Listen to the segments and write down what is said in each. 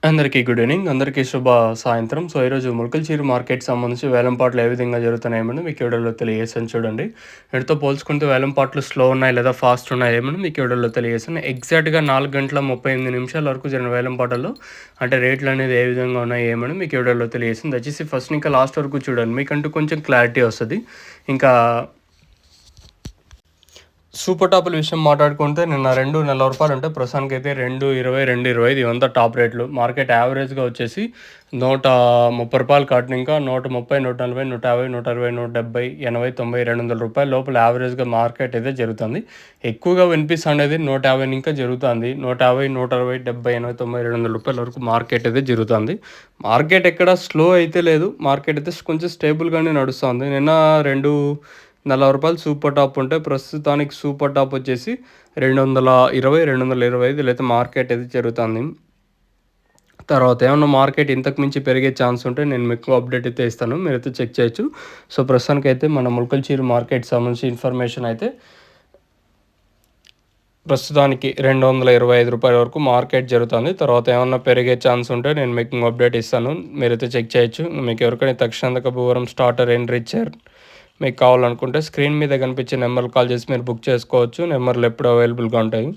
అందరికీ good evening. అందరికీ శుభ సాయంత్రం. ఈరోజు ములకల్చీరు మార్కెట్ సంబంధించి వేలంపాట్లు ఏ విధంగా జరుగుతున్నాయేమని మీకు ఈ వీడియోలో తెలియజేశాను చూడండి. వీటితో పోల్చుకుంటే వేలంపాట్లు స్లో ఉన్నాయి లేదా ఫాస్ట్ ఉన్నాయేమని మీకు ఈ వీడియోలో తెలియజేశాను. ఎగ్జాక్ట్‌గా 4 గంటల 38 నిమిషాల వరకు జరిగిన వేలంపాటల్లో అంటే రేట్లు అనేది ఏ విధంగా ఉన్నాయి ఏమని మీకు ఈ వీడియోలో తెలియజేశాను. దయచేసి ఫస్ట్ ఇంకా లాస్ట్ వరకు చూడండి. మీకంటూ కొంచెం క్లారిటీ వస్తది. ఇంకా సూపర్ టాపుల విషయం మాట్లాడుకుంటే నిన్న రూ. 2.40 ఉంటే ప్రస్తుతానికైతే 2.20, 2.25 ఇవంతా టాప్ రేట్లు. మార్కెట్ యావరేజ్‌గా వచ్చేసి రూ. 130 కాటన్, ఇంకా 130, 140, 150, 160, 170, 80, 90, రూ. 200 లోపల యావరేజ్‌గా మార్కెట్ అయితే జరుగుతుంది. ఎక్కువగా వినిపిస్తుండేది 150 ఇంకా జరుగుతుంది. 150, 160, 70, 80, 90, రూ. 200 వరకు మార్కెట్ అయితే జరుగుతుంది. మార్కెట్ ఎక్కడ స్లో అయితే లేదు. మార్కెట్ అయితే కొంచెం స్టేబుల్‌గానే నడుస్తుంది. నిన్న రూ. 240 సూపర్ టాప్ ఉంటే ప్రస్తుతానికి సూపర్ టాప్ వచ్చేసి 220, 225 అయితే మార్కెట్ అయితే జరుగుతుంది. తర్వాత ఏమన్నా మార్కెట్ ఇంతకు మించి పెరిగే ఛాన్స్ ఉంటే నేను మీకు అప్డేట్ అయితే ఇస్తాను. మీరైతే చెక్ చేయొచ్చు. ప్రస్తుతానికైతే మన ములకల్చీరు మార్కెట్ సంబంధించి ఇన్ఫర్మేషన్ అయితే ప్రస్తుతానికి రూ. 225 వరకు మార్కెట్ జరుగుతుంది. తర్వాత ఏమన్నా పెరిగే ఛాన్స్ ఉంటే నేను మీకు అప్డేట్ ఇస్తాను. మీరైతే చెక్ చేయొచ్చు. మీకు ఎవరికైనా తక్షణక భూవరం స్టార్టర్ రిచర్ మీకు కావాలనుకుంటే స్క్రీన్ మీద కనిపించే నెంబర్లు కాల్ చేసి మీరు బుక్ చేసుకోవచ్చు. నెంబర్లు ఎప్పుడు అవైలబుల్గా ఉంటాయి.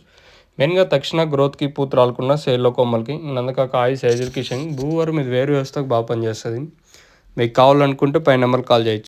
మెయిన్గా తక్షణ గ్రోత్కి పూత రాలకుండా సేల్లో కొమ్మలకి నందక కాయ సైజులకి భూవరం ఇది వేరు వ్యవస్థకు బాగా పనిచేస్తుంది. మీకు కావాలనుకుంటే పై నెంబర్ కాల్ చేయొచ్చు.